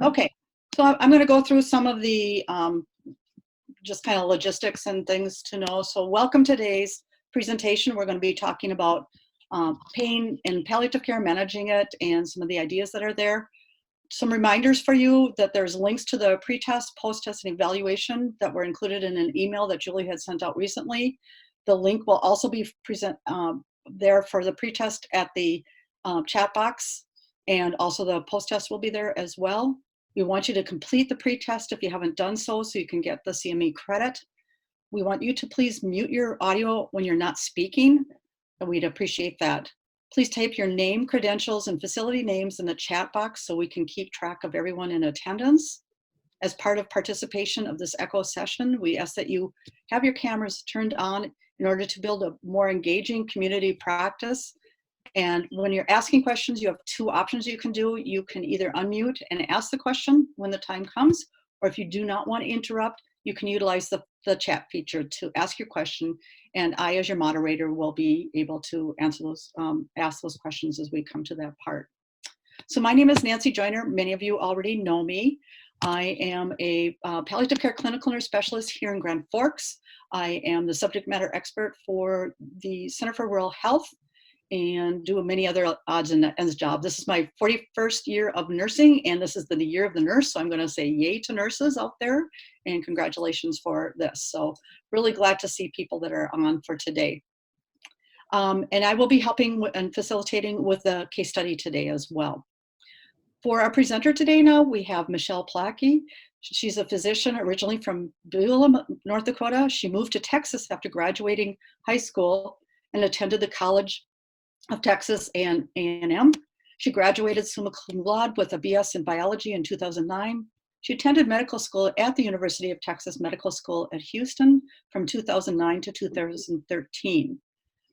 Okay, so I'm going to go through some of the just kind of logistics and things to know. So welcome to today's presentation. We're going to be talking about pain in palliative care, managing it, and some of the ideas that are there. Some reminders for you that there's links to the pre-test, post-test, and evaluation that were included in an email that Julie had sent out recently. The link will also be there for the pre-test at the chat box, and also the post-test will be there as well. We want you to complete the pre-test if you haven't done so you can get the CME credit. We want you to please mute your audio when you're not speaking, and we'd appreciate that. Please type your name, credentials, and facility names in the chat box so we can keep track of everyone in attendance. As part of participation of this ECHO session, we ask that you have your cameras turned on in order to build a more engaging community practice. And when you're asking questions, you have two options you can do. You can either unmute and ask the question when the time comes, or if you do not want to interrupt, you can utilize the chat feature to ask your question, and I, as your moderator, will be able to answer those, ask those questions as we come to that part. So my name is Nancy Joyner. Many of you already know me. I am a palliative care clinical nurse specialist here in Grand Forks. I am the subject matter expert for the Center for Rural Health and do many other odds and ends jobs. This is my 41st year of nursing, and this is the year of the nurse, so I'm gonna say yay to nurses out there, and congratulations for this. So really glad to see people that are on for today. And I will be helping and facilitating with the case study today as well. For our presenter today now, we have Michelle Plackey. She's a physician originally from Beulah, North Dakota. She moved to Texas after graduating high school and attended the College of Texas and A&M. She graduated summa cum laude with a BS in biology in 2009. She attended medical school at the University of Texas Medical School at Houston from 2009 to 2013.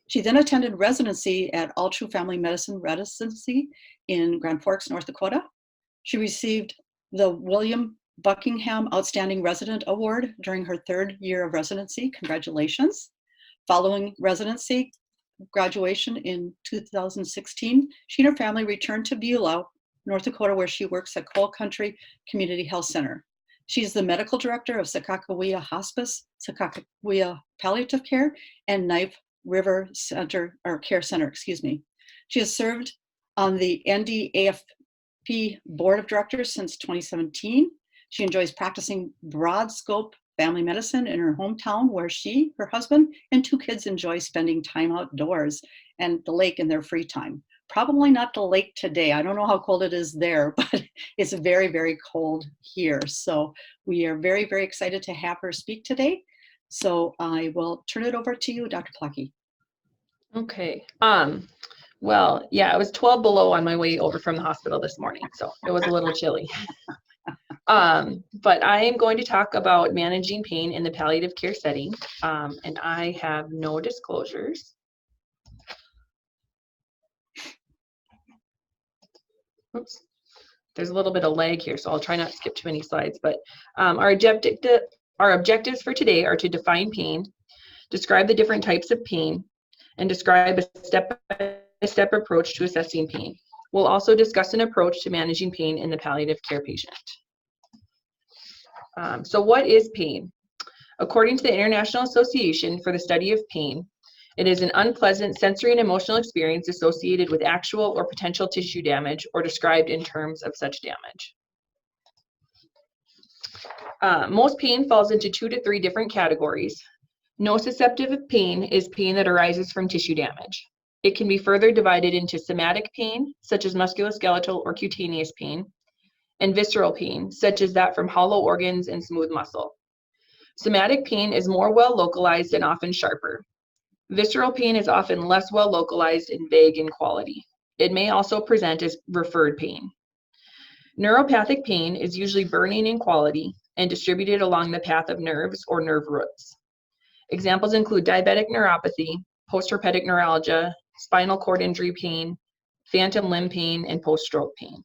She then attended residency at All True Family Medicine Residency in Grand Forks, North Dakota. She received the William Buckingham Outstanding Resident Award during her third year of residency. Congratulations. Following residency graduation in 2016, she and her family returned to Beulah, North Dakota, where she works at Coal Country Community Health Center. She's the medical director of Sakakawea Hospice, Sakakawea Palliative Care, and Knife River Center, or Care Center, excuse me. She has served on the NDAFP Board of Directors since 2017. She enjoys practicing broad scope family medicine in her hometown, where she, her husband, and two kids enjoy spending time outdoors and the lake in their free time. Probably not the lake today. I don't know how cold it is there, but it's very, very cold here. So we are very, very excited to have her speak today. So I will turn it over to you, Dr. Plackey. Okay. Well, yeah, it was 12 below on my way over from the hospital this morning, so it was a little chilly. But I am going to talk about managing pain in the palliative care setting, and I have no disclosures. Oops, there's a little bit of lag here, so I'll try not to skip too many slides. But our objectives for today are to define pain, describe the different types of pain, and describe a step-by-step approach to assessing pain. We'll also discuss an approach to managing pain in the palliative care patient. So what is pain? According to the International Association for the Study of Pain, it is an unpleasant sensory and emotional experience associated with actual or potential tissue damage or described in terms of such damage. Most pain falls into 2 to 3 different categories. Nociceptive pain is pain that arises from tissue damage. It can be further divided into somatic pain, such as musculoskeletal or cutaneous pain, and visceral pain, such as that from hollow organs and smooth muscle. Somatic pain is more well localized and often sharper. Visceral pain is often less well localized and vague in quality. It may also present as referred pain. Neuropathic pain is usually burning in quality and distributed along the path of nerves or nerve roots. Examples include diabetic neuropathy, postherpetic neuralgia, spinal cord injury pain, phantom limb pain, and post-stroke pain.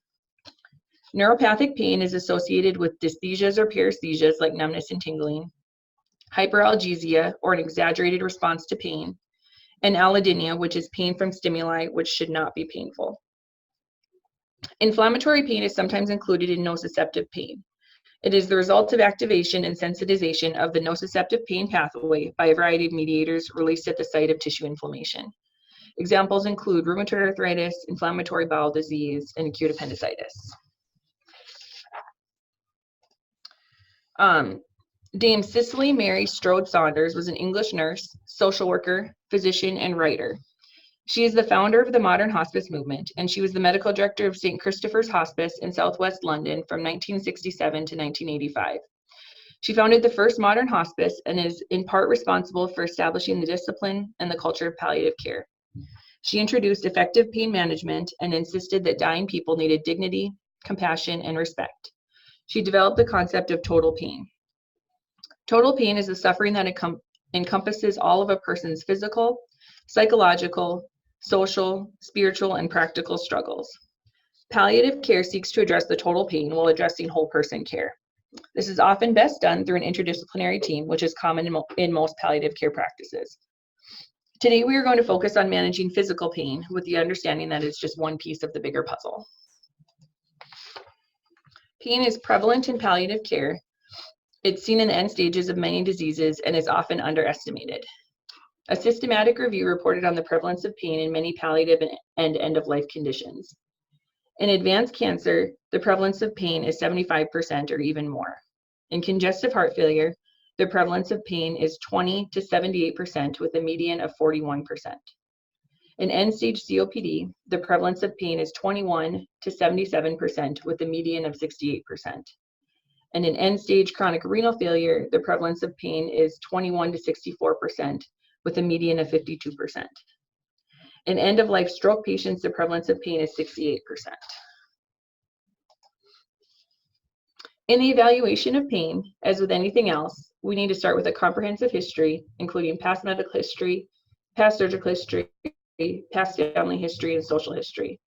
Neuropathic pain is associated with dysthesias or paresthesias like numbness and tingling, hyperalgesia or an exaggerated response to pain, and allodynia, which is pain from stimuli which should not be painful. Inflammatory pain is sometimes included in nociceptive pain. It is the result of activation and sensitization of the nociceptive pain pathway by a variety of mediators released at the site of tissue inflammation. Examples include rheumatoid arthritis, inflammatory bowel disease, and acute appendicitis. Dame Cicely Mary Strode Saunders was an English nurse, social worker, physician, and writer. She is the founder of the modern hospice movement, and she was the medical director of St. Christopher's Hospice in Southwest London from 1967 to 1985. She founded the first modern hospice and is in part responsible for establishing the discipline and the culture of palliative care. She introduced effective pain management and insisted that dying people needed dignity, compassion, and respect. She developed the concept of total pain. Total pain is the suffering that encompasses all of a person's physical, psychological, social, spiritual, and practical struggles. Palliative care seeks to address the total pain while addressing whole person care. This is often best done through an interdisciplinary team, which is common in most palliative care practices. Today, we are going to focus on managing physical pain with the understanding that it's just one piece of the bigger puzzle. Pain is prevalent in palliative care. It's seen in the end stages of many diseases and is often underestimated. A systematic review reported on the prevalence of pain in many palliative and end-of-life conditions. In advanced cancer, the prevalence of pain is 75% or even more. In congestive heart failure, the prevalence of pain is 20 to 78% with a median of 41%. In end-stage COPD, the prevalence of pain is 21 to 77% with a median of 68%. And in end-stage chronic renal failure, the prevalence of pain is 21 to 64% with a median of 52%. In end-of-life stroke patients, the prevalence of pain is 68%. In the evaluation of pain, as with anything else, we need to start with a comprehensive history, including past medical history, past surgical history, past family history, and social history.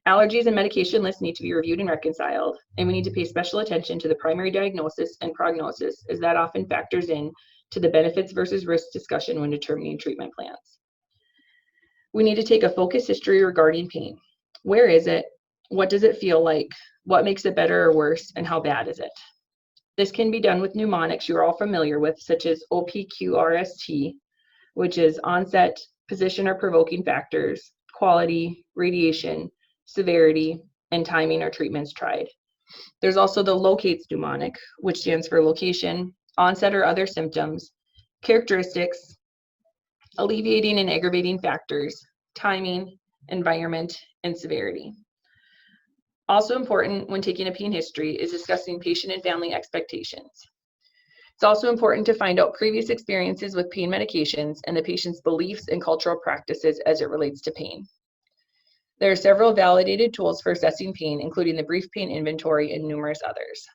Allergies and medication lists need to be reviewed and reconciled, and we need to pay special attention to the primary diagnosis and prognosis, as that often factors in to the benefits versus risks discussion when determining treatment plans. We need to take a focused history regarding pain. Where is it? What does it feel like? What makes it better or worse? And how bad is it? This can be done with mnemonics you're all familiar with, such as OPQRST, which is onset, position or provoking factors, quality, radiation, severity, and timing or treatments tried. There's also the LOCATES mnemonic, which stands for location, onset or other symptoms, characteristics, alleviating and aggravating factors, timing, environment, and severity. Also important when taking a pain history is discussing patient and family expectations. It's also important to find out previous experiences with pain medications and the patient's beliefs and cultural practices as it relates to pain. There are several validated tools for assessing pain, including the brief pain inventory and numerous others.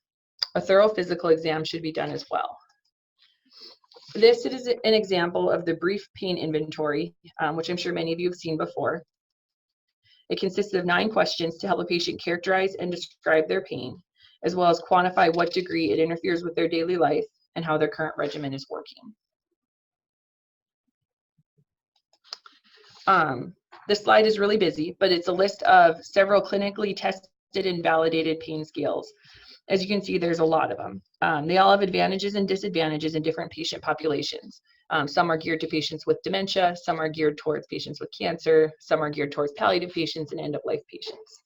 A thorough physical exam should be done as well. This is an example of the brief pain inventory, which I'm sure many of you have seen before. It consists of 9 questions to help a patient characterize and describe their pain, as well as quantify what degree it interferes with their daily life and how their current regimen is working. This slide is really busy, but it's a list of several clinically tested and validated pain scales. As you can see, there's a lot of them. They all have advantages and disadvantages in different patient populations. Some are geared to patients with dementia, some are geared towards patients with cancer, some are geared towards palliative patients and end-of-life patients.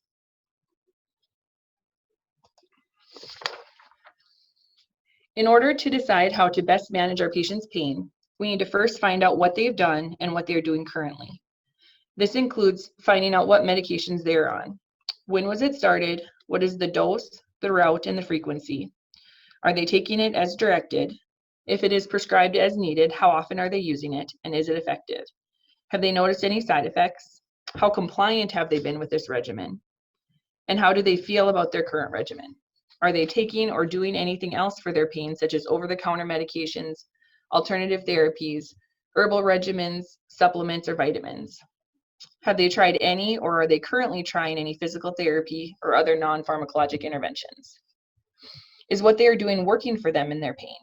In order to decide how to best manage our patient's pain, we need to first find out what they've done and what they're doing currently. This includes finding out what medications they're on. When was it started? What is the dose, the route, and the frequency? Are they taking it as directed? If it is prescribed as needed, how often are they using it, and is it effective? Have they noticed any side effects? How compliant have they been with this regimen? And how do they feel about their current regimen? Are they taking or doing anything else for their pain, such as over-the-counter medications, alternative therapies, herbal regimens, supplements, or vitamins? Have they tried any, or are they currently trying any physical therapy or other non-pharmacologic interventions? Is what they are doing working for them in their pain?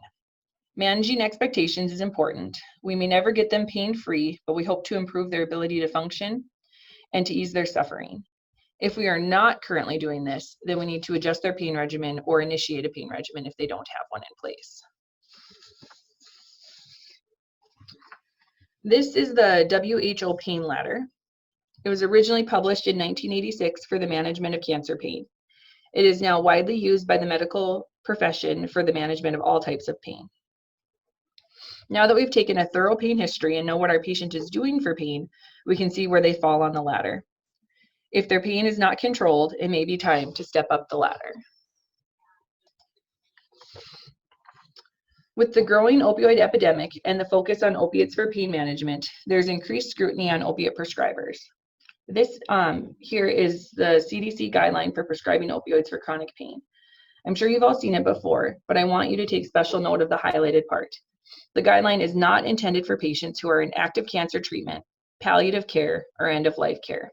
Managing expectations is important. We may never get them pain-free, but we hope to improve their ability to function and to ease their suffering. If we are not currently doing this, then we need to adjust their pain regimen or initiate a pain regimen if they don't have one in place. This is the WHO pain ladder. It was originally published in 1986 for the management of cancer pain. It is now widely used by the medical profession for the management of all types of pain. Now that we've taken a thorough pain history and know what our patient is doing for pain, we can see where they fall on the ladder. If their pain is not controlled, it may be time to step up the ladder. With the growing opioid epidemic and the focus on opiates for pain management, there's increased scrutiny on opiate prescribers. This here is the CDC guideline for prescribing opioids for chronic pain. I'm sure you've all seen it before, but I want you to take special note of the highlighted part. The guideline is not intended for patients who are in active cancer treatment, palliative care, or end-of-life care.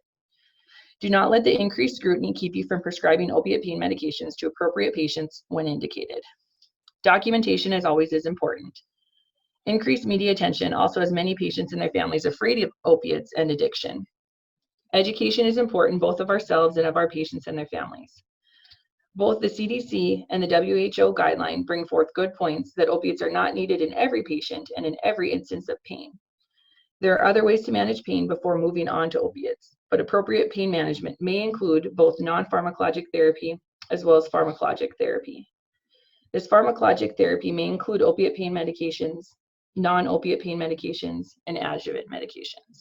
Do not let the increased scrutiny keep you from prescribing opiate pain medications to appropriate patients when indicated. Documentation, as always, is important. Increased media attention also has many patients and their families afraid of opiates and addiction. Education is important, both of ourselves and of our patients and their families. Both the CDC and the WHO guideline bring forth good points that opiates are not needed in every patient and in every instance of pain. There are other ways to manage pain before moving on to opiates, but appropriate pain management may include both non-pharmacologic therapy as well as pharmacologic therapy. This pharmacologic therapy may include opiate pain medications, non-opiate pain medications, and adjuvant medications.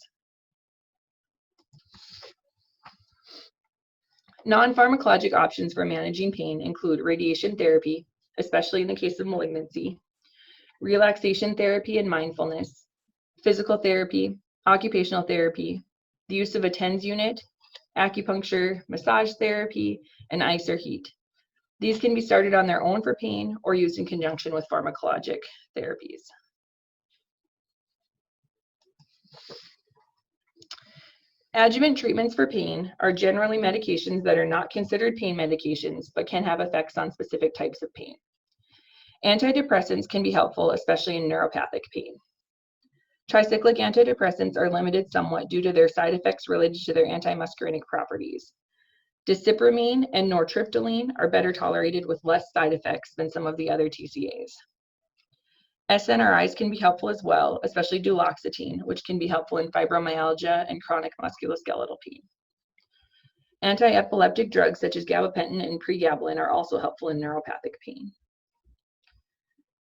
Non-pharmacologic options for managing pain include radiation therapy, especially in the case of malignancy, relaxation therapy and mindfulness, physical therapy, occupational therapy, the use of a TENS unit, acupuncture, massage therapy, and ice or heat. These can be started on their own for pain or used in conjunction with pharmacologic therapies. Adjuvant treatments for pain are generally medications that are not considered pain medications but can have effects on specific types of pain. Antidepressants can be helpful, especially in neuropathic pain. Tricyclic antidepressants are limited somewhat due to their side effects related to their antimuscarinic properties. Desipramine and nortriptyline are better tolerated with less side effects than some of the other TCAs. SNRIs can be helpful as well, especially duloxetine, which can be helpful in fibromyalgia and chronic musculoskeletal pain. Anti-epileptic drugs such as gabapentin and pregabalin are also helpful in neuropathic pain.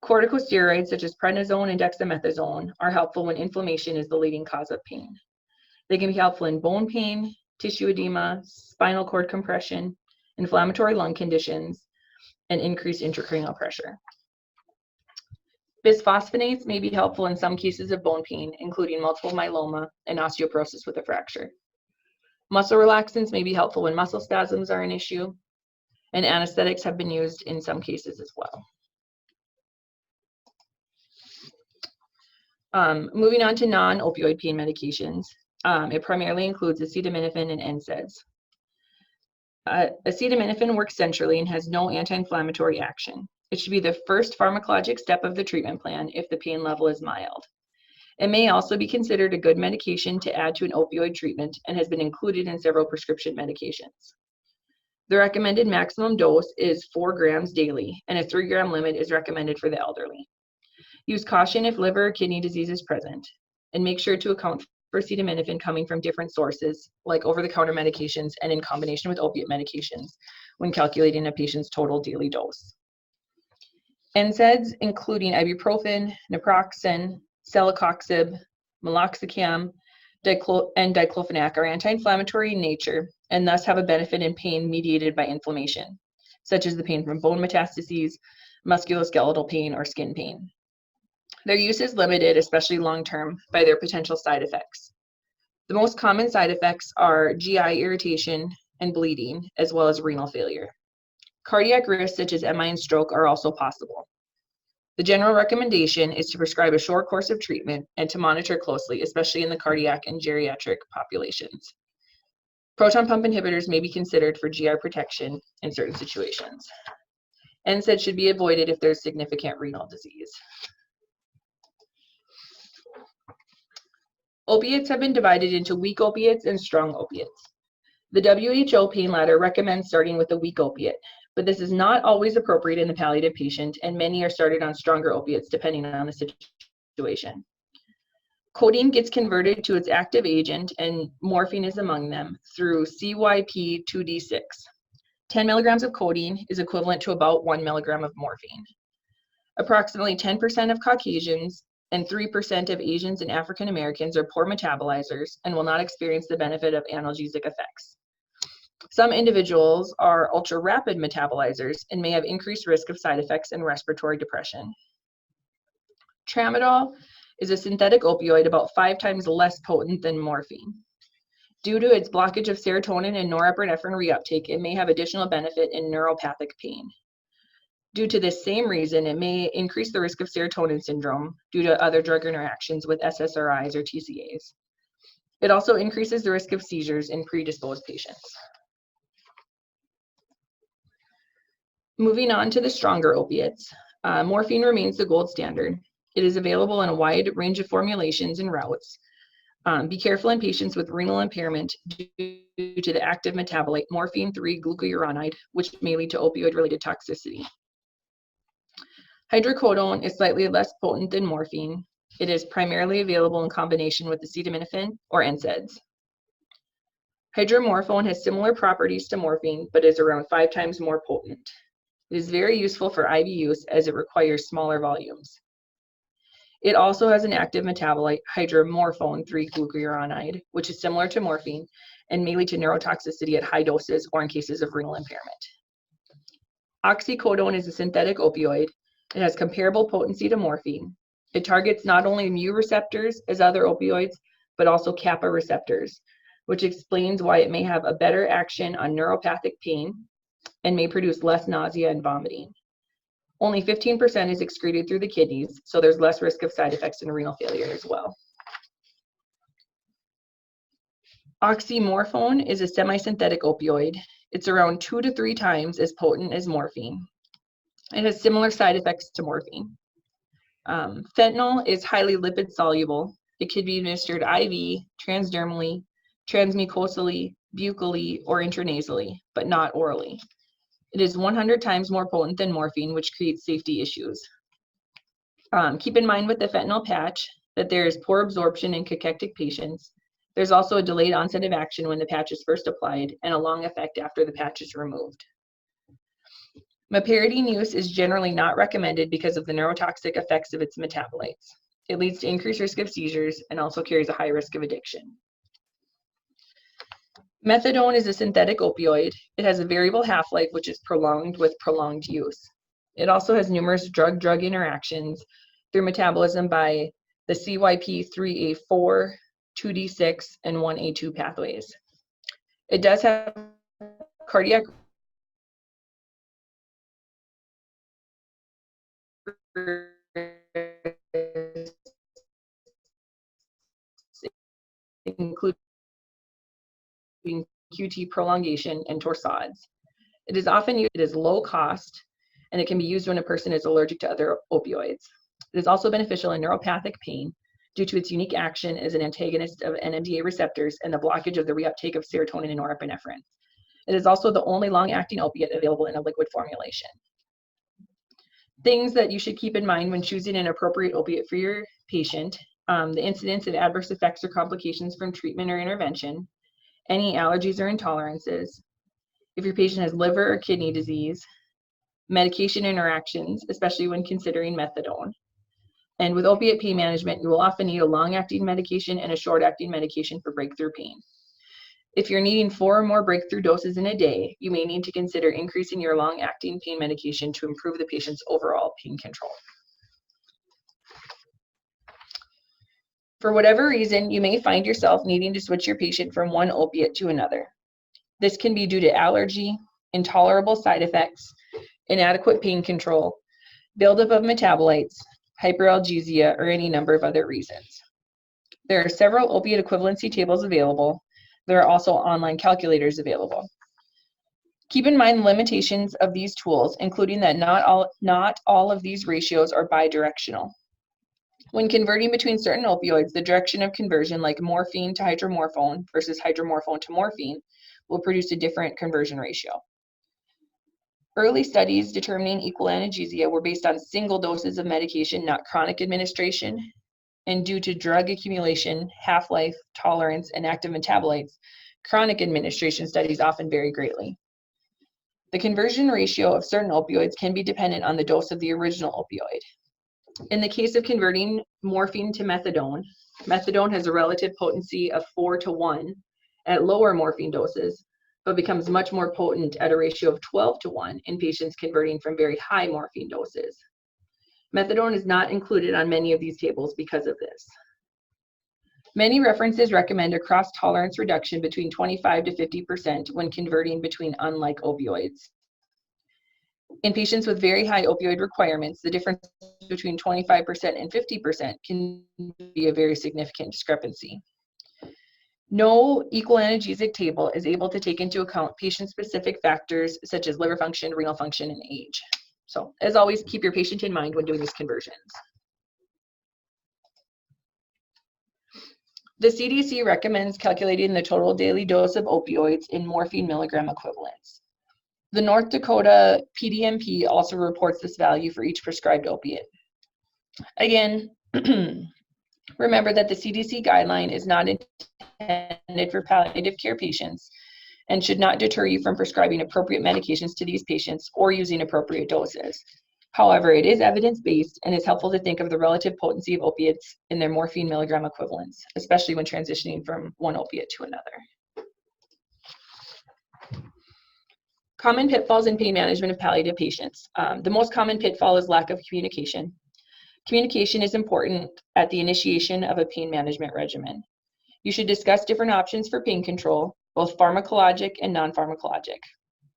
Corticosteroids such as prednisone and dexamethasone are helpful when inflammation is the leading cause of pain. They can be helpful in bone pain, tissue edema, spinal cord compression, inflammatory lung conditions, and increased intracranial pressure. Bisphosphonates may be helpful in some cases of bone pain, including multiple myeloma and osteoporosis with a fracture. Muscle relaxants may be helpful when muscle spasms are an issue, and anesthetics have been used in some cases as well. Moving on to non-opioid pain medications, it primarily includes acetaminophen and NSAIDs. Acetaminophen works centrally and has no anti-inflammatory action. It should be the first pharmacologic step of the treatment plan if the pain level is mild. It may also be considered a good medication to add to an opioid treatment and has been included in several prescription medications. The recommended maximum dose is 4 grams daily, and a 3-gram limit is recommended for the elderly. Use caution if liver or kidney disease is present, and make sure to account for acetaminophen coming from different sources, like over-the-counter medications and in combination with opiate medications, when calculating a patient's total daily dose. NSAIDs, including ibuprofen, naproxen, celecoxib, meloxicam, and diclofenac, are anti-inflammatory in nature and thus have a benefit in pain mediated by inflammation, such as the pain from bone metastases, musculoskeletal pain, or skin pain. Their use is limited, especially long-term, by their potential side effects. The most common side effects are GI irritation and bleeding, as well as renal failure. Cardiac risks such as MI and stroke are also possible. The general recommendation is to prescribe a short course of treatment and to monitor closely, especially in the cardiac and geriatric populations. Proton pump inhibitors may be considered for GI protection in certain situations. NSAIDs should be avoided if there's significant renal disease. Opiates have been divided into weak opiates and strong opiates. The WHO pain ladder recommends starting with a weak opiate, but this is not always appropriate in the palliative patient, and many are started on stronger opiates depending on the situation. Codeine gets converted to its active agent, and morphine is among them, through CYP2D6. 10 milligrams of codeine is equivalent to about 1 milligram of morphine. Approximately 10% of Caucasians and 3% of Asians and African Americans are poor metabolizers and will not experience the benefit of analgesic effects. Some individuals are ultra-rapid metabolizers and may have increased risk of side effects and respiratory depression. Tramadol is a synthetic opioid about 5 times less potent than morphine. Due to its blockage of serotonin and norepinephrine reuptake, it may have additional benefit in neuropathic pain. Due to this same reason, it may increase the risk of serotonin syndrome due to other drug interactions with SSRIs or TCAs. It also increases the risk of seizures in predisposed patients. Moving on to the stronger opiates, morphine remains the gold standard. It is available in a wide range of formulations and routes. Be careful in patients with renal impairment due to the active metabolite morphine 3-glucuronide, which may lead to opioid-related toxicity. Hydrocodone is slightly less potent than morphine. It is primarily available in combination with acetaminophen or NSAIDs. Hydromorphone has similar properties to morphine, but is around 5 times more potent. It is very useful for IV use as it requires smaller volumes. It also has an active metabolite, hydromorphone 3-glucuronide, which is similar to morphine and may lead to neurotoxicity at high doses or in cases of renal impairment. Oxycodone is a synthetic opioid. It has comparable potency to morphine. It targets not only mu receptors as other opioids, but also kappa receptors, which explains why it may have a better action on neuropathic pain and may produce less nausea and vomiting. Only 15% is excreted through the kidneys, so there's less risk of side effects and renal failure as well. Oxymorphone is a semi-synthetic opioid. It's around 2 to 3 times as potent as morphine. It has similar side effects to morphine. Fentanyl is highly lipid soluble. It could be administered IV, transdermally, transmucosally, buccally, or intranasally, but not orally. It is 100 times more potent than morphine, which creates safety issues. Keep in mind with the fentanyl patch that there is poor absorption in cachectic patients. There's also a delayed onset of action when the patch is first applied and a long effect after the patch is removed. Meperidine use is generally not recommended because of the neurotoxic effects of its metabolites. It leads to increased risk of seizures and also carries a high risk of addiction. Methadone is a synthetic opioid. It has a variable half-life, which is prolonged with prolonged use. It also has numerous drug-drug interactions through metabolism by the CYP3A4, 2D6, and 1A2 pathways. It does have cardiac including QT prolongation and torsades. It is often used, it is low cost, and it can be used when a person is allergic to other opioids. It is also beneficial in neuropathic pain due to its unique action as an antagonist of NMDA receptors and the blockage of the reuptake of serotonin and norepinephrine. It is also the only long-acting opiate available in a liquid formulation. Things that you should keep in mind when choosing an appropriate opiate for your patient: the incidence of adverse effects or complications from treatment or intervention, any allergies or intolerances, if your patient has liver or kidney disease, medication interactions, especially when considering methadone. And with opiate pain management, you will often need a long-acting medication and a short-acting medication for breakthrough pain. If you're needing 4 or more breakthrough doses in a day, you may need to consider increasing your long-acting pain medication to improve the patient's overall pain control. For whatever reason, you may find yourself needing to switch your patient from one opiate to another. This can be due to allergy, intolerable side effects, inadequate pain control, buildup of metabolites, hyperalgesia, or any number of other reasons. There are several opiate equivalency tables available. There are also online calculators available. Keep in mind the limitations of these tools, including that not all of these ratios are bidirectional. When converting between certain opioids, the direction of conversion, like morphine to hydromorphone versus hydromorphone to morphine, will produce a different conversion ratio. Early studies determining equal analgesia were based on single doses of medication, not chronic administration, and due to drug accumulation, half-life, tolerance, and active metabolites, chronic administration studies often vary greatly. The conversion ratio of certain opioids can be dependent on the dose of the original opioid. In the case of converting morphine to methadone, methadone has a relative potency of 4:1 at lower morphine doses, but becomes much more potent at a ratio of 12:1 in patients converting from very high morphine doses. Methadone is not included on many of these tables because of this. Many references recommend a cross-tolerance reduction between 25 to 50% when converting between unlike opioids. In patients with very high opioid requirements, the difference between 25% and 50% can be a very significant discrepancy. No equal analgesic table is able to take into account patient-specific factors such as liver function, renal function, and age. So, as always, keep your patient in mind when doing these conversions. The CDC recommends calculating the total daily dose of opioids in morphine milligram equivalents. The North Dakota PDMP also reports this value for each prescribed opiate. Again, remember that the CDC guideline is not intended for palliative care patients and should not deter you from prescribing appropriate medications to these patients or using appropriate doses. However, it is evidence-based and is helpful to think of the relative potency of opiates in their morphine milligram equivalents, especially when transitioning from one opiate to another. Common pitfalls in pain management of palliative patients. The most common pitfall is lack of communication. Communication is important at the initiation of a pain management regimen. You should discuss different options for pain control, both pharmacologic and non-pharmacologic.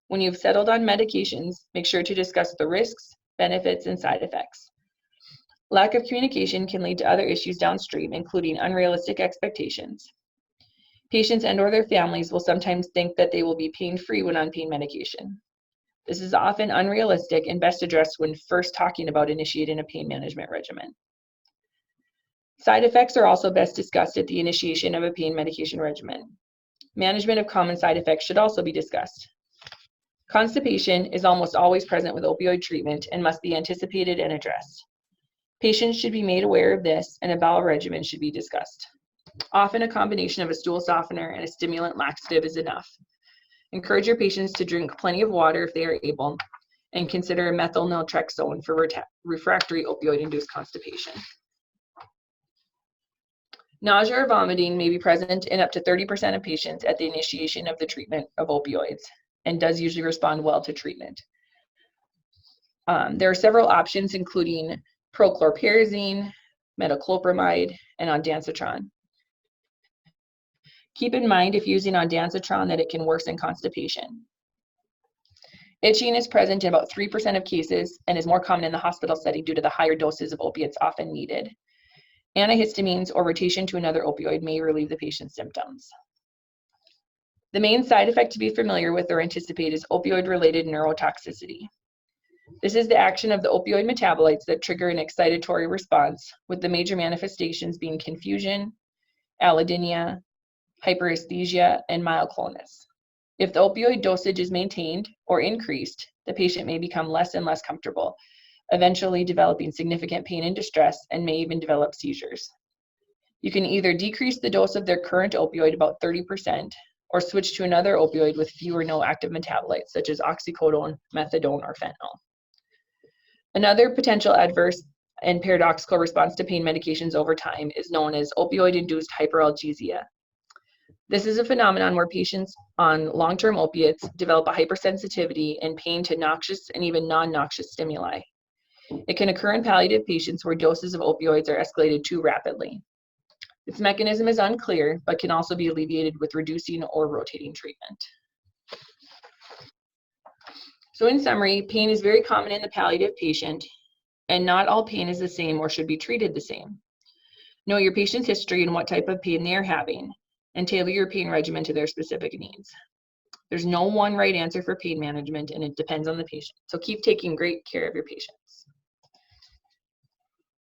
When you've settled on medications, make sure to discuss the risks, benefits, and side effects. Lack of communication can lead to other issues downstream, including unrealistic expectations. Patients and/or their families will sometimes think that they will be pain-free when on pain medication. This is often unrealistic and best addressed when first talking about initiating a pain management regimen. Side effects are also best discussed at the initiation of a pain medication regimen. Management of common side effects should also be discussed. Constipation is almost always present with opioid treatment and must be anticipated and addressed. Patients should be made aware of this, and a bowel regimen should be discussed. Often a combination of a stool softener and a stimulant laxative is enough. Encourage your patients to drink plenty of water if they are able, and consider methyl naltrexone for refractory opioid-induced constipation. Nausea or vomiting may be present in up to 30% of patients at the initiation of the treatment of opioids, and does usually respond well to treatment. There are several options, including prochlorperazine, metoclopramide, and ondansetron. Keep in mind, if using ondansetron, that it can worsen constipation. Itching is present in about 3% of cases and is more common in the hospital setting due to the higher doses of opiates often needed. Antihistamines or rotation to another opioid may relieve the patient's symptoms. The main side effect to be familiar with or anticipate is opioid-related neurotoxicity. This is the action of the opioid metabolites that trigger an excitatory response, with the major manifestations being confusion, allodynia, hyperesthesia, and myoclonus. If the opioid dosage is maintained or increased, the patient may become less and less comfortable, eventually developing significant pain and distress, and may even develop seizures. You can either decrease the dose of their current opioid about 30%, or switch to another opioid with few or no active metabolites, such as oxycodone, methadone, or fentanyl. Another potential adverse and paradoxical response to pain medications over time is known as opioid-induced hyperalgesia. This is a phenomenon where patients on long-term opiates develop a hypersensitivity and pain to noxious and even non-noxious stimuli. It can occur in palliative patients where doses of opioids are escalated too rapidly. Its mechanism is unclear, but can also be alleviated with reducing or rotating treatment. So in summary, pain is very common in the palliative patient, and not all pain is the same or should be treated the same. Know your patient's history and what type of pain they are having, and tailor your pain regimen to their specific needs. There's no one right answer for pain management, and it depends on the patient. So keep taking great care of your patients.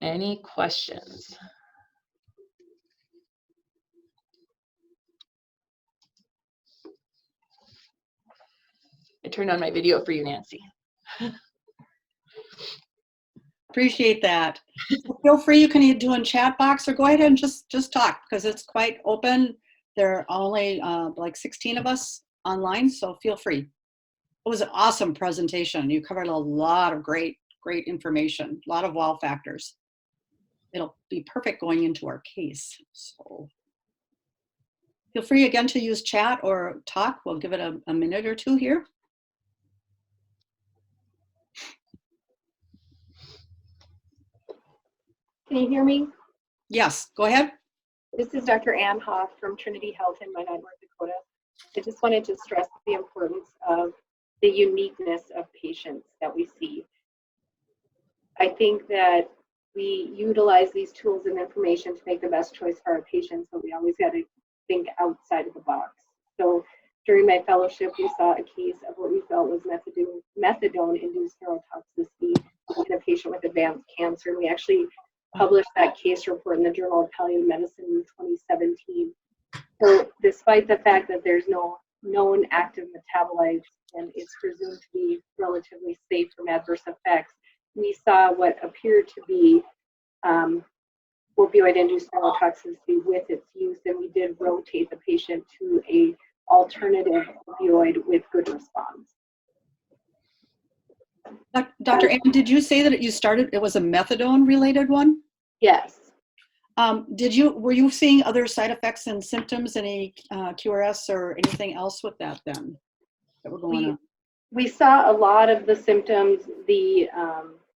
Any questions? turned on my video for you, Nancy. Appreciate that. Feel free, you can do in chat box or go ahead and just talk because it's quite open. There are only like 16 of us online, so feel free. It was an awesome presentation. You covered a lot of great information, a lot of wow factors. It'll be perfect going into our case. So feel free again to use chat or talk. We'll give it a minute or two here. Can you hear me? Yes, go ahead. This is Dr. Ann Hoff from Trinity Health in Minot, North Dakota. I just wanted to stress the importance of the uniqueness of patients that we see. I think that we utilize these tools and information to make the best choice for our patients, but we always got to think outside of the box. So during my fellowship, we saw a case of what we felt was methadone-induced neurotoxicity in a patient with advanced cancer. And we actually published that case report in the Journal of Palliative Medicine in 2017. So despite the fact that there's no known active metabolites and it's presumed to be relatively safe from adverse effects, we saw what appeared to be opioid-induced neurotoxicity with its use, and we did rotate the patient to a alternative opioid with good response. Dr. Ann, did you say that it was a methadone related one? Yes. Were you seeing other side effects and symptoms, any QRS or anything else with that then that were going on? We saw a lot of the symptoms, the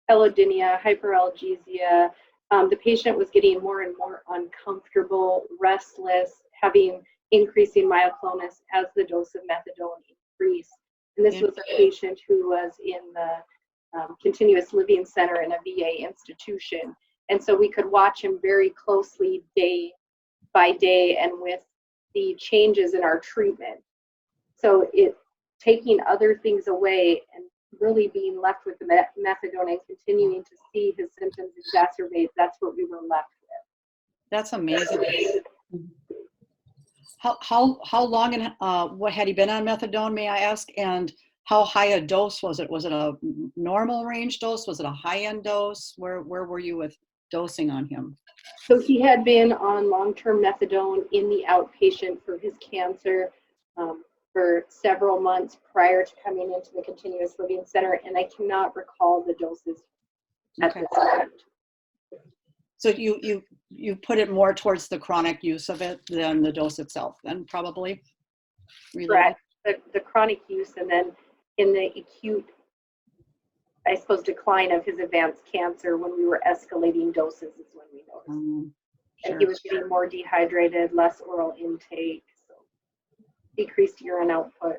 allodynia, hyperalgesia. The patient was getting more and more uncomfortable, restless, having increasing myoclonus as the dose of methadone increased. And this was a patient who was in the continuous living center in a VA institution. And so we could watch him very closely day by day and with the changes in our treatment. So taking other things away and really being left with the methadone and continuing to see his symptoms exacerbate, that's what we were left with. That's amazing. How long and what had he been on methadone, may I ask? And how high a dose was it? Was it a normal range dose? Was it a high-end dose? Where were you with dosing on him? So he had been on long-term methadone in the outpatient for his cancer for several months prior to coming into the continuous living center, and I cannot recall the doses at this time. So you put it more towards the chronic use of it than the dose itself, then probably? Correct. The chronic use, and then in the acute, I suppose, decline of his advanced cancer, when we were escalating doses is when we noticed. Sure. And he was getting more dehydrated, less oral intake, so decreased urine output.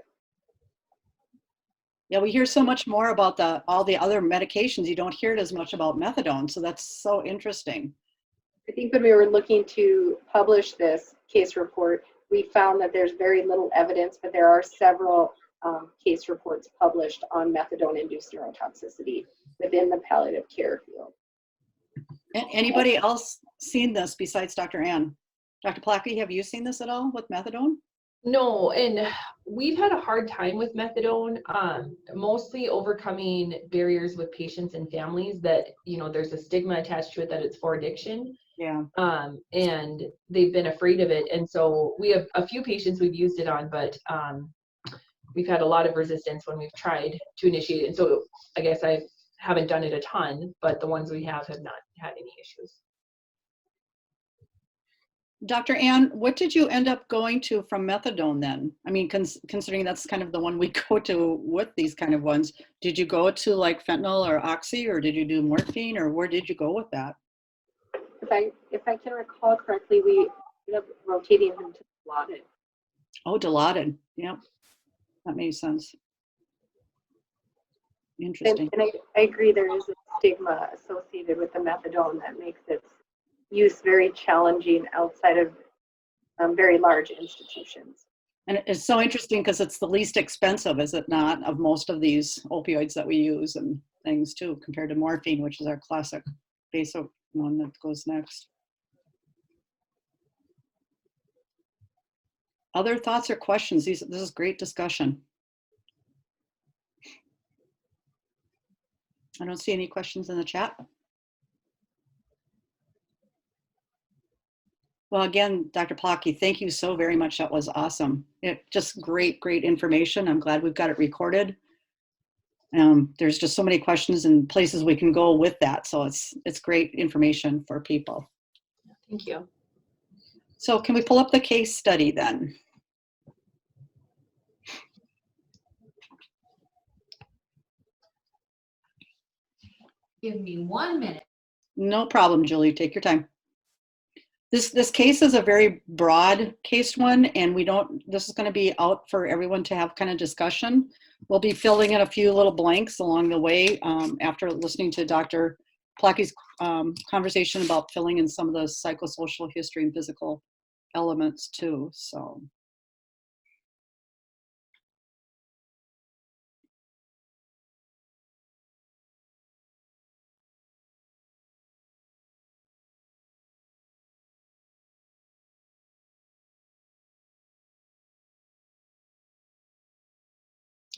Yeah, we hear so much more about all the other medications. You don't hear it as much about methadone, so that's so interesting. I think when we were looking to publish this case report, we found that there's very little evidence, but there are several case reports published on methadone-induced neurotoxicity within the palliative care field. Anybody else seen this besides Dr. Ann? Dr. Plackey, have you seen this at all with methadone? No, and we've had a hard time with methadone, mostly overcoming barriers with patients and families that, there's a stigma attached to it that it's for addiction. Yeah. And they've been afraid of it. And so we have a few patients we've used it on, but we've had a lot of resistance when we've tried to initiate it. And so I guess I haven't done it a ton, but the ones we have not had any issues. Dr. Ann, what did you end up going to from methadone then? I mean, considering that's kind of the one we go to with these kind of ones, did you go to like fentanyl or oxy, or did you do morphine, or where did you go with that? If I can recall correctly, we ended up rotating him to Dilaudid. Oh, Dilaudid. Yep. That makes sense. Interesting. And I agree there is a stigma associated with the methadone that makes its use very challenging outside of very large institutions. And it's so interesting because it's the least expensive, is it not, of most of these opioids that we use and things too, compared to morphine, which is our classic basic one that goes next. Other thoughts or questions? This is great discussion. I don't see any questions in the chat. Well, again, Dr. Plotke, thank you so very much. That was awesome. Just great, great information. I'm glad we've got it recorded. There's just so many questions and places we can go with that. So it's great information for people. Thank you. So can we pull up the case study then? Give me 1 minute. No problem, Julie. Take your time. This case is a very broad case one, and this is going to be out for everyone to have kind of discussion. We'll be filling in a few little blanks along the way after listening to Dr. Plotke's conversation about filling in some of the psychosocial history and physical elements too. So.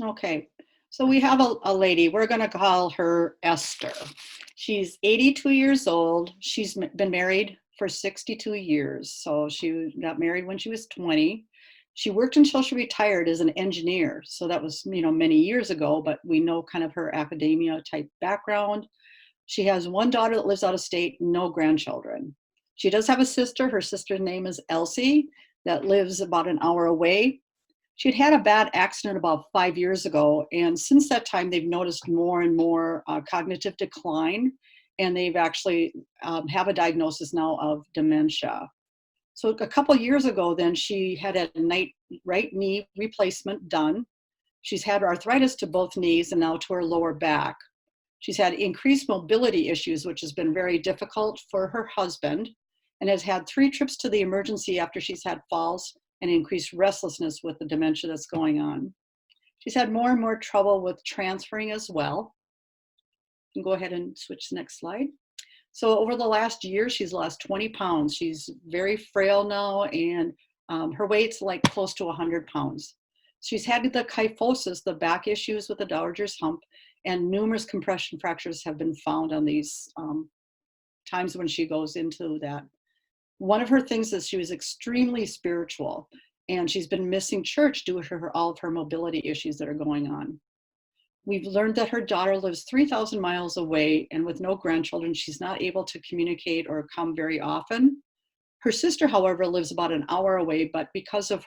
Okay, so we have a lady, we're gonna call her Esther. She's 82 years old. She's been married for 62 years. So she got married when she was 20. She worked until she retired as an engineer. So that was, many years ago, but we know kind of her academia type background. She has one daughter that lives out of state, no grandchildren. She does have a sister. Her sister's name is Elsie, that lives about an hour away. She'd had a bad accident about 5 years ago, and since that time, they've noticed more and more cognitive decline, and they've actually have a diagnosis now of dementia. So a couple years ago, then she had a right knee replacement done. She's had arthritis to both knees and now to her lower back. She's had increased mobility issues, which has been very difficult for her husband, and has had 3 trips to the emergency after she's had falls and increased restlessness with the dementia that's going on. She's had more and more trouble with transferring as well. You can go ahead and switch to the next slide. So over the last year, she's lost 20 pounds. She's very frail now, and her weight's like close to 100 pounds. She's had the kyphosis, the back issues with the dowager's hump, and numerous compression fractures have been found on these times when she goes into that. One of her things is she was extremely spiritual, and she's been missing church due to all of her mobility issues that are going on. We've learned that her daughter lives 3,000 miles away, and with no grandchildren, she's not able to communicate or come very often. Her sister, however, lives about an hour away, but because of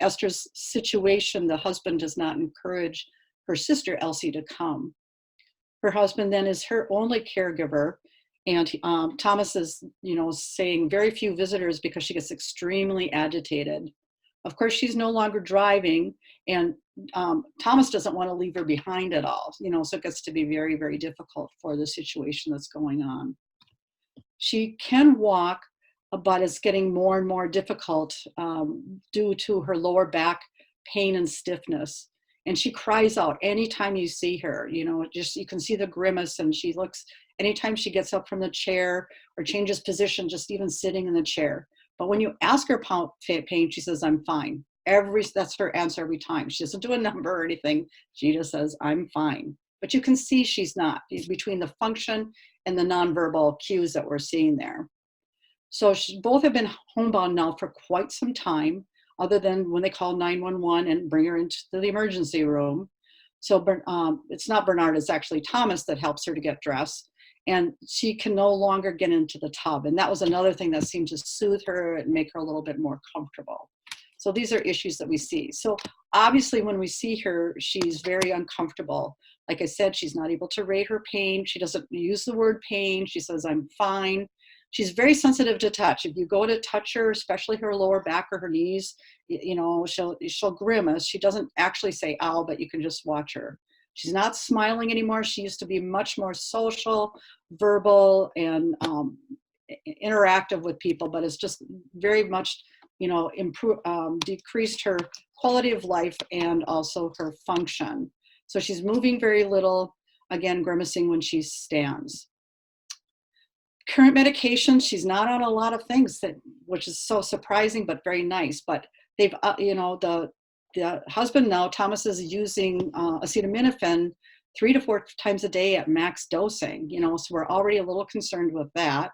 Esther's situation, the husband does not encourage her sister, Elsie, to come. Her husband then is her only caregiver. And Thomas is, saying very few visitors because she gets extremely agitated. Of course, she's no longer driving, and Thomas doesn't want to leave her behind at all, so it gets to be very, very difficult for the situation that's going on. She can walk, but it's getting more and more difficult due to her lower back pain and stiffness. And she cries out anytime you see her, you can see the grimace, and she looks, anytime she gets up from the chair or changes position, just even sitting in the chair. But when you ask her pain, she says, I'm fine. That's her answer every time. She doesn't do a number or anything. She just says, I'm fine. But you can see she's not, between the function and the nonverbal cues that we're seeing there. So both have been homebound now for quite some time, other than when they call 911 and bring her into the emergency room. So it's not Bernard, it's actually Thomas that helps her to get dressed. And she can no longer get into the tub. And that was another thing that seemed to soothe her and make her a little bit more comfortable. So these are issues that we see. So obviously when we see her, she's very uncomfortable. Like I said, she's not able to rate her pain. She doesn't use the word pain. She says, I'm fine. She's very sensitive to touch. If you go to touch her, especially her lower back or her knees, she'll grimace. She doesn't actually say ow, but you can just watch her. She's not smiling anymore. She used to be much more social, verbal, and interactive with people, but it's just very much, decreased her quality of life and also her function. So she's moving very little, again, grimacing when she stands. Current medication, she's not on a lot of things, which is so surprising, but very nice. But they've, the husband now, Thomas, is using acetaminophen 3 to 4 times a day at max dosing, so we're already a little concerned with that.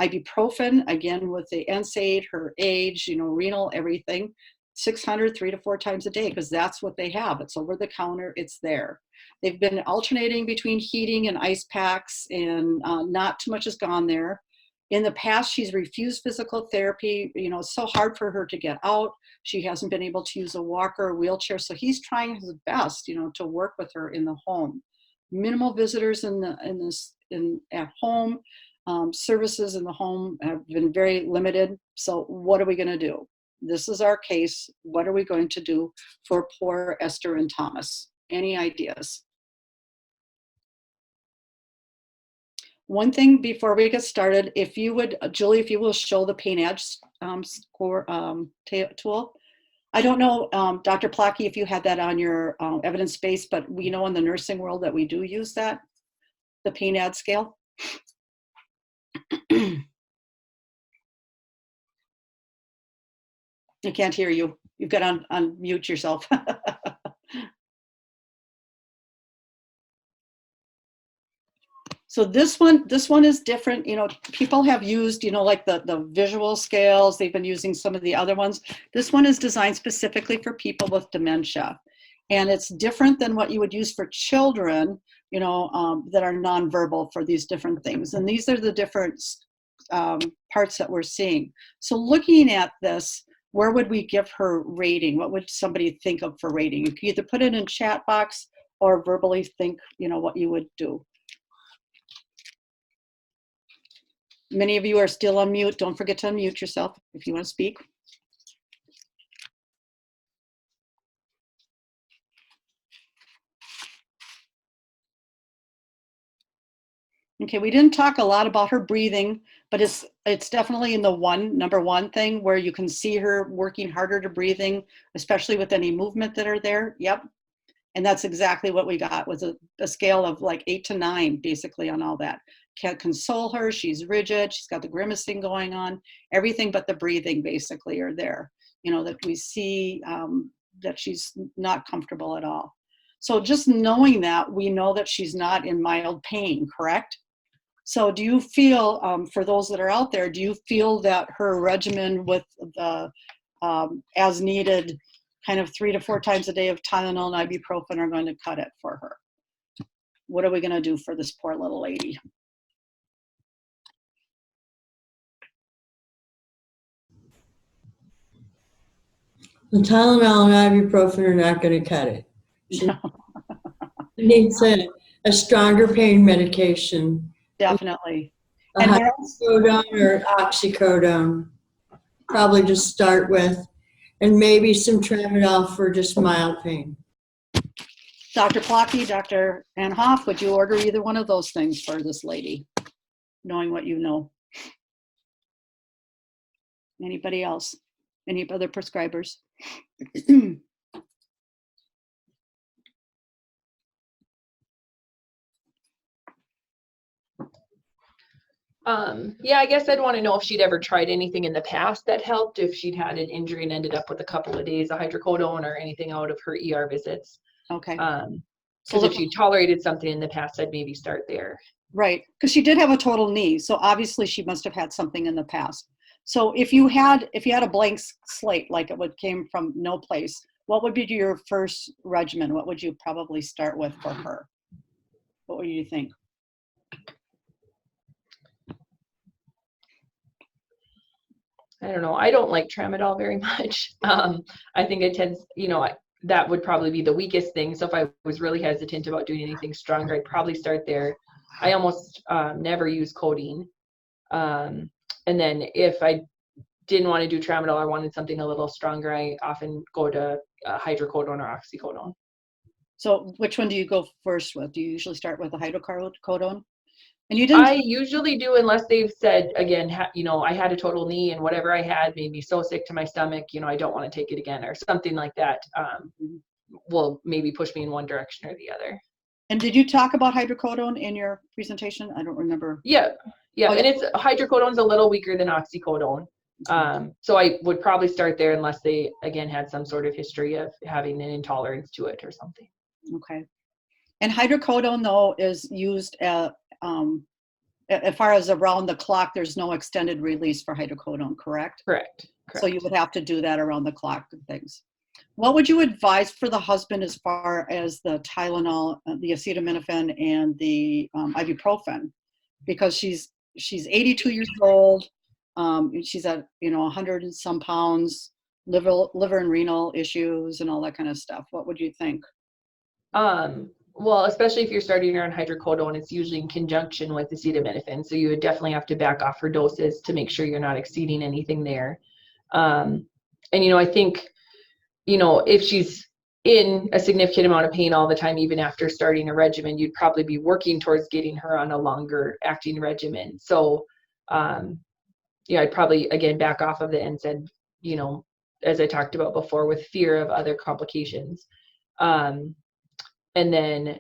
Ibuprofen, again, with the NSAID, her age, renal, everything, 600, 3 to 4 times a day, because that's what they have. It's over the counter, it's there. They've been alternating between heating and ice packs, and not too much has gone there. In the past, she's refused physical therapy. It's so hard for her to get out. She hasn't been able to use a walker or wheelchair. So he's trying his best, to work with her in the home. Minimal visitors at home. Services in the home have been very limited. So what are we going to do? This is our case. What are we going to do for poor Esther and Thomas? Any ideas? One thing before we get started, if you would, Julie, if you will show the pain edge score tool. I don't know, Dr. Plackey, if you had that on your evidence base, but we know in the nursing world that we do use that, the pain edge scale. I can't hear you. You've got to unmute yourself. So this one is different. People have used, like the visual scales. They've been using some of the other ones. This one is designed specifically for people with dementia. And it's different than what you would use for children, that are nonverbal for these different things. And these are the different parts that we're seeing. So looking at this, where would we give her rating? What would somebody think of for rating? You can either put it in chat box or verbally think, what you would do. Many of you are still on mute. Don't forget to unmute yourself if you want to speak. Okay, we didn't talk a lot about her breathing, but it's definitely in the number one thing where you can see her working harder to breathing, especially with any movement that are there. Yep. And that's exactly what we got, was a scale of like 8 to 9, basically, on all that. Can't console her, she's rigid, she's got the grimacing going on, everything but the breathing basically are there, that we see that she's not comfortable at all. So just knowing that, we know that she's not in mild pain, correct? So do you feel, for those that are out there, do you feel that her regimen with the as needed kind of 3 to 4 times a day of Tylenol and ibuprofen are going to cut it for her? What are we going to do for this poor little lady? The Tylenol and ibuprofen are not going to cut it. She needs a stronger pain medication. Definitely. A hydrocodone or oxycodone, probably to start with, and maybe some tramadol for just mild pain. Dr. Plackey, Dr. Anhoff, would you order either one of those things for this lady, knowing what you know? Anybody else? Any other prescribers? Yeah, I guess I'd want to know if she'd ever tried anything in the past that helped, if she'd had an injury and ended up with a couple of days of hydrocodone or anything out of her ER visits. Okay. Because if she tolerated something in the past, I'd maybe start there. Right, because she did have a total knee, so obviously she must have had something in the past. So if you had a blank slate, like it came from no place, what would be your first regimen? What would you probably start with for her? What would you think? I don't know. I don't like tramadol very much. I think it tends, that would probably be the weakest thing. So if I was really hesitant about doing anything stronger, I'd probably start there. I almost never use codeine. And then if I didn't want to do tramadol or wanted something a little stronger, I often go to hydrocodone or oxycodone. So which one do you go first with? Do you usually start with the hydrocodone? And you didn't? I usually do, unless they've said, again, I had a total knee and whatever I had made me so sick to my stomach, I don't want to take it again, or something like that will maybe push me in one direction or the other. And did you talk about hydrocodone in your presentation? I don't remember. Yeah. Oh, And hydrocodone's a little weaker than oxycodone. So I would probably start there unless they, again, had some sort of history of having an intolerance to it or something. Okay. And hydrocodone, though, is used as far as around the clock. There's no extended release for hydrocodone, correct? Correct. So you would have to do that around the clock and things. What would you advise for the husband as far as the Tylenol, the acetaminophen, and the ibuprofen? Because she's 82 years old. She's at 100 and some pounds, liver and renal issues and all that kind of stuff. What would you think? Well, especially if you're starting her on hydrocodone, it's usually in conjunction with acetaminophen. So you would definitely have to back off her doses to make sure you're not exceeding anything there. And, I think, if she's in a significant amount of pain all the time, even after starting a regimen, you'd probably be working towards getting her on a longer acting regimen. So, I'd probably, again, back off of the NSAID, as I talked about before, with fear of other complications. And then,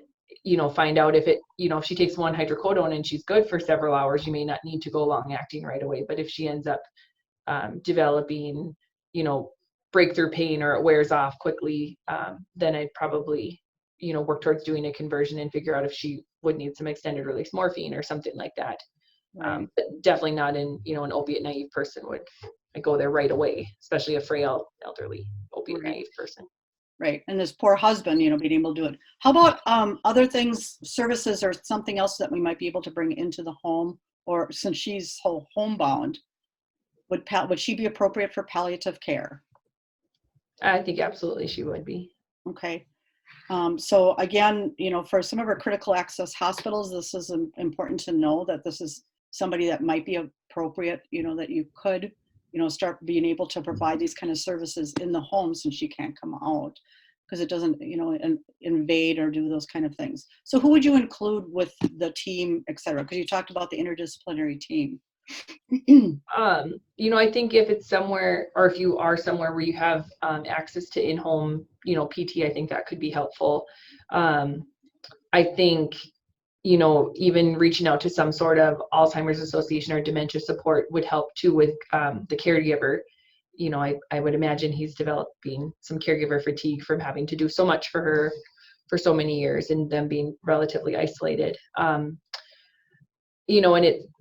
find out if if she takes one hydrocodone and she's good for several hours, you may not need to go long acting right away. But if she ends up developing, breakthrough pain, or it wears off quickly, then I'd probably, work towards doing a conversion and figure out if she would need some extended release morphine or something like that. Right. But definitely not in, an opiate naive person would go there right away, especially a frail, elderly opiate naive person. Right. And this poor husband, being able to do it. How about other things, services, or something else that we might be able to bring into the home? Or since she's homebound, would she be appropriate for palliative care? I think absolutely she would be. Okay. So again, for some of our critical access hospitals, this is important to know that this is somebody that might be appropriate, that you could start being able to provide these kind of services in the home, since she can't come out, because it doesn't, invade or do those kind of things. So who would you include with the team, et cetera? Because you talked about the interdisciplinary team. I think if it's somewhere, or if you are somewhere where you have access to in-home, PT, I think that could be helpful. I think, even reaching out to some sort of Alzheimer's Association or dementia support would help too with the caregiver. I would imagine he's developing some caregiver fatigue from having to do so much for her for so many years and them being relatively isolated. And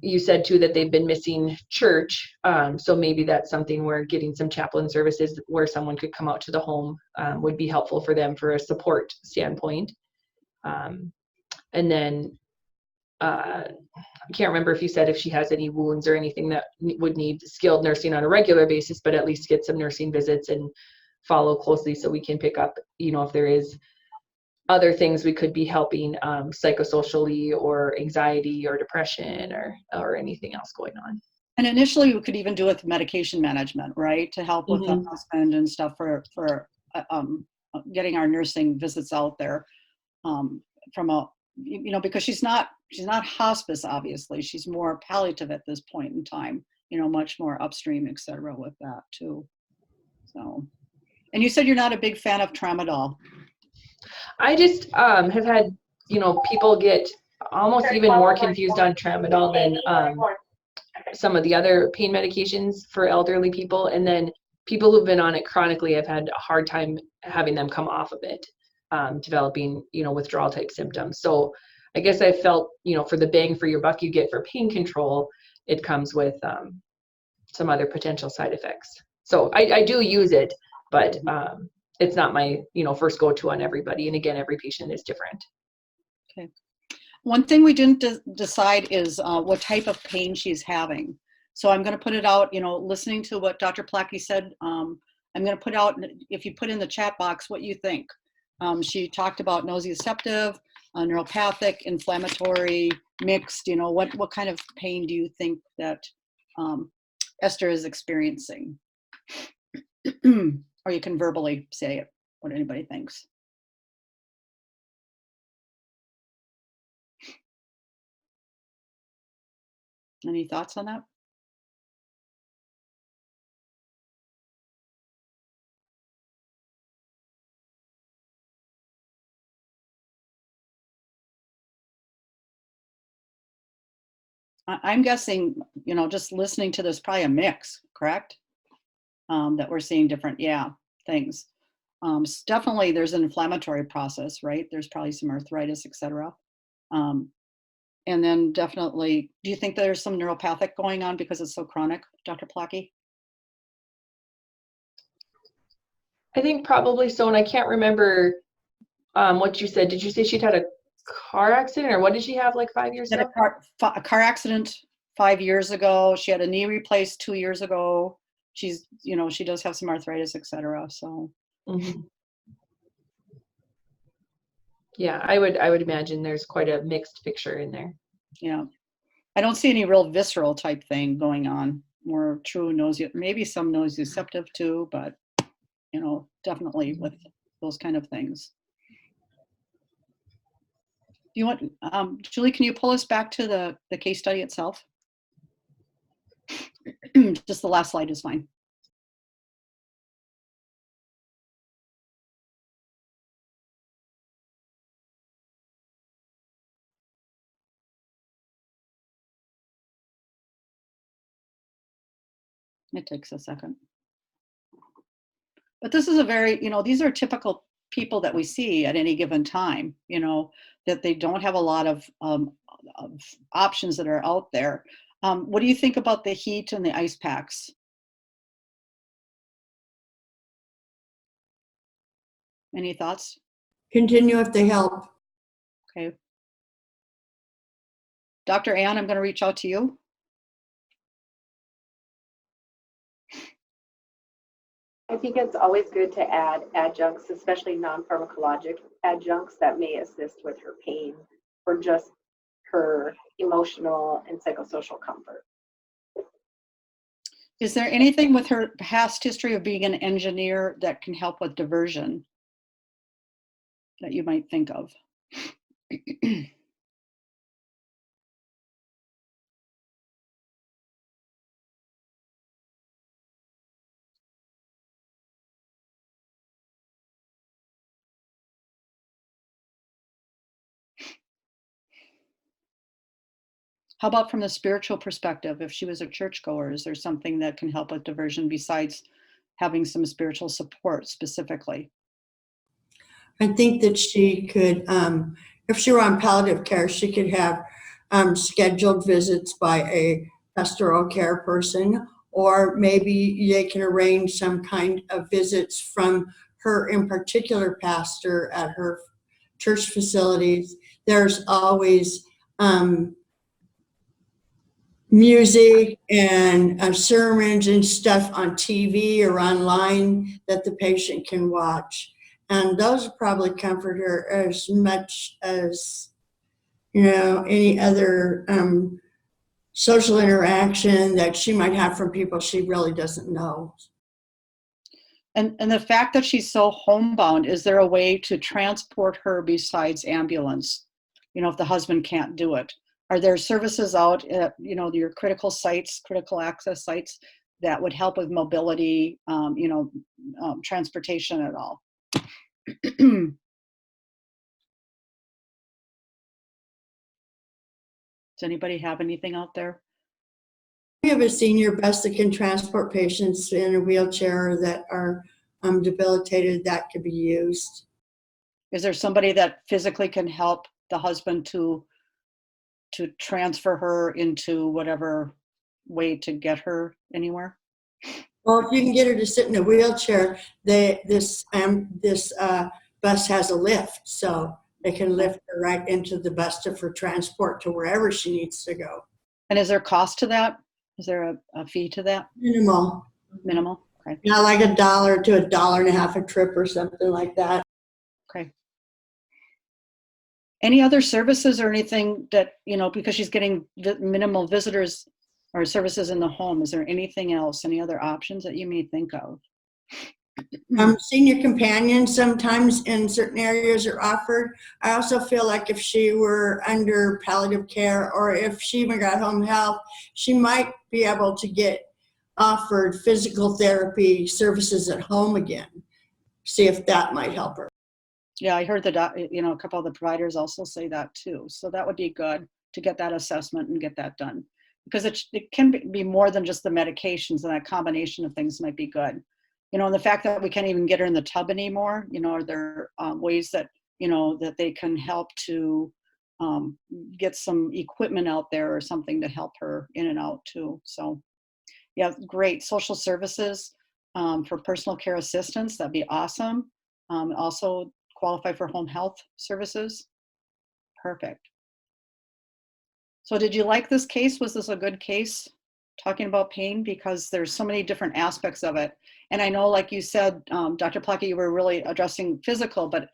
you said too that they've been missing church. So maybe that's something where getting some chaplain services where someone could come out to the home would be helpful for them for a support standpoint. And then I can't remember if you said if she has any wounds or anything that would need skilled nursing on a regular basis, but at least get some nursing visits and follow closely so we can pick up, if there is other things we could be helping psychosocially, or anxiety or depression, or anything else going on. And initially we could even do with medication management, right? To help with the husband and stuff for getting our nursing visits out there from a, because she's not hospice, obviously. She's more palliative at this point in time, much more upstream, et cetera, with that too. So, and you said you're not a big fan of tramadol. I just have had, people get almost even more confused on tramadol than some of the other pain medications for elderly people. And then people who've been on it chronically have had a hard time having them come off of it, developing, withdrawal type symptoms. So I guess I felt, for the bang for your buck you get for pain control, it comes with some other potential side effects. So I do use it, but it's not my, first go-to on everybody. And again, every patient is different. Okay. One thing we didn't decide is what type of pain she's having. So I'm going to put it out, listening to what Dr. Plackey said, I'm going to put out, if you put in the chat box, what you think. She talked about nociceptive, neuropathic, inflammatory, mixed, what kind of pain do you think that Esther is experiencing? Or you can verbally say it, what anybody thinks. Any thoughts on that? I'm guessing, just listening to this, probably a mix, correct? That we're seeing different, things. Definitely there's an inflammatory process, right? There's probably some arthritis, etc. And then definitely, do you think there's some neuropathic going on because it's so chronic, Dr. Plotke? I think probably so, and I can't remember what you said. Did you say she'd had a car accident, or what did she have like 5 years She had ago? a car accident 5 years ago. She had a knee replaced 2 years ago. She's, she does have some arthritis, etc. So Mhm. Yeah, I would imagine there's quite a mixed picture in there. yeah, I don't see any real visceral type thing going on. More true maybe some nociceptive too, but definitely with those kind of things. Do you want, Julie, can you pull us back to the case study itself? Just the last slide is fine. It takes a second. But this is a very, these are typical people that we see at any given time, that they don't have a lot of options that are out there. What do you think about the heat and the ice packs? Any thoughts? Continue if they help. Okay. Dr. Ann, I'm going to reach out to you. I think it's always good to add adjuncts, especially non-pharmacologic adjuncts that may assist with her pain or just her emotional and psychosocial comfort. Is there anything with her past history of being an engineer that can help with diversion that you might think of? How about from the spiritual perspective? If she was a churchgoer, is there something that can help with diversion besides having some spiritual support specifically? I think that she could, if she were on palliative care, she could have scheduled visits by a pastoral care person, or maybe they can arrange some kind of visits from her in particular pastor at her church facilities. There's always music and sermons and stuff on TV or online that the patient can watch. And those probably comfort her as much as, any other social interaction that she might have from people she really doesn't know. And the fact that she's so homebound, is there a way to transport her besides ambulance? If the husband can't do it, are there services out at, your critical sites, critical access sites that would help with mobility, transportation at all? Does anybody have anything out there? We have a senior bus that can transport patients in a wheelchair that are debilitated that could be used. Is there somebody that physically can help the husband to transfer her into whatever way to get her anywhere? Well, if you can get her to sit in a wheelchair, this bus has a lift, so they can lift her right into the bus for transport to wherever she needs to go. And is there cost to that? Is there a fee to that? Minimal. Minimal? Okay. Not like $1 to $1.50 a trip or something like that. Okay. Any other services or anything that, because she's getting minimal visitors or services in the home, is there anything else, any other options that you may think of? Senior companions sometimes in certain areas are offered. I also feel like if she were under palliative care or if she even got home health, she might be able to get offered physical therapy services at home again. See if that might help her. Yeah, I heard a couple of the providers also say that too. So that would be good to get that assessment and get that done, because it can be more than just the medications, and that combination of things might be good. You know, and the fact that we can't even get her in the tub anymore, you know, are there ways that, you know, that they can help to get some equipment out there or something to help her in and out too. So yeah, great. Social services for personal care assistance, that'd be awesome. Also qualify for home health services. Perfect. So did you like this case? Was this a good case talking about pain? Because there's so many different aspects of it. And I know, like you said, Dr. Pluckett, you were really addressing physical, but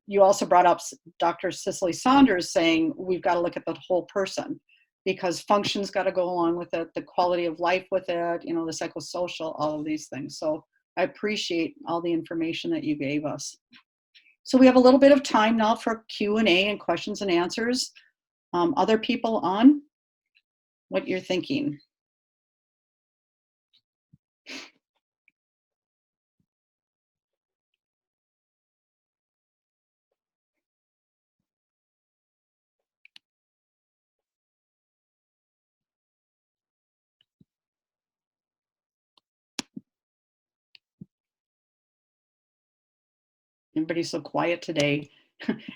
you also brought up Dr. Cicely Saunders saying we've got to look at the whole person, because function's got to go along with it, the quality of life with it, you know, the psychosocial, all of these things. So I appreciate all the information that you gave us. So we have a little bit of time now for Q&A and questions and answers. Other people on, what you're thinking? Everybody's so quiet today.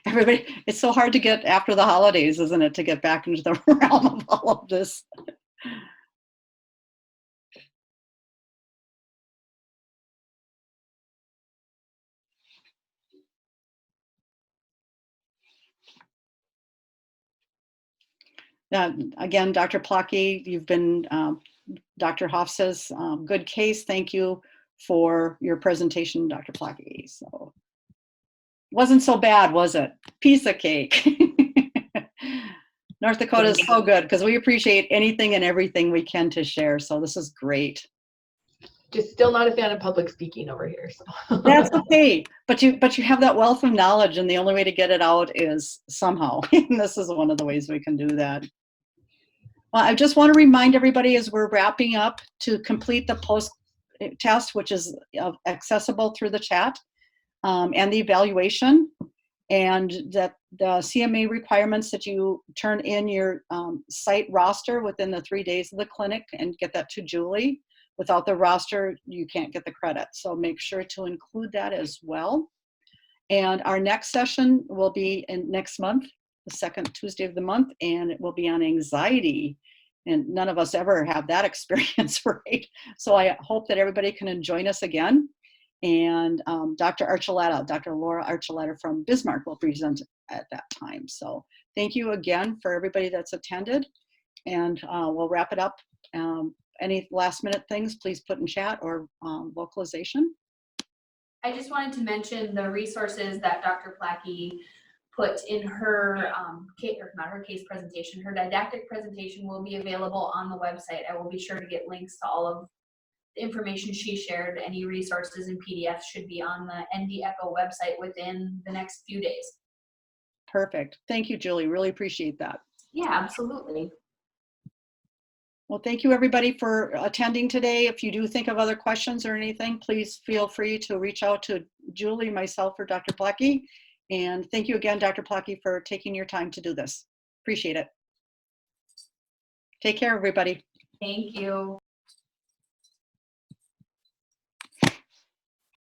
Everybody, it's so hard to get after the holidays, isn't it, to get back into the realm of all of this. Again, Dr. Pluckett, you've been, Dr. Hoff says, good case. Thank you for your presentation, Dr. Pluckett. So, wasn't so bad, was it? Piece of cake. North Dakota is so good because we appreciate anything and everything we can to share. So this is great. Just still not a fan of public speaking over here. So. That's okay, but you have that wealth of knowledge, and the only way to get it out is somehow. And this is one of the ways we can do that. Well, I just want to remind everybody as we're wrapping up to complete the post test, which is accessible through the chat, and the evaluation, and that the CMA requirements that you turn in your site roster within the 3 days of the clinic and get that to Julie. Without the roster, you can't get the credit. So make sure to include that as well. And our next session will be in next month, the second Tuesday of the month, and it will be on anxiety. And none of us ever have that experience, right? So I hope that everybody can join us again. And Dr. Archuleta, Dr. Laura Archuleta from Bismarck will present at that time. So thank you again for everybody that's attended. And we'll wrap it up. Any last minute things, please put in chat or localization. I just wanted to mention the resources that Dr. Plackey put in her, not her case presentation, her didactic presentation will be available on the website. I will be sure to get links to all of the information she shared. Any resources and PDFs should be on the NDECHO website within the next few days. Perfect. Thank you, Julie. Really appreciate that. Yeah, absolutely. Well, thank you everybody for attending today. If you do think of other questions or anything, please feel free to reach out to Julie, myself, or Dr. Plackey. And thank you again, Dr. Plackey, for taking your time to do this. Appreciate it. Take care, everybody. Thank you.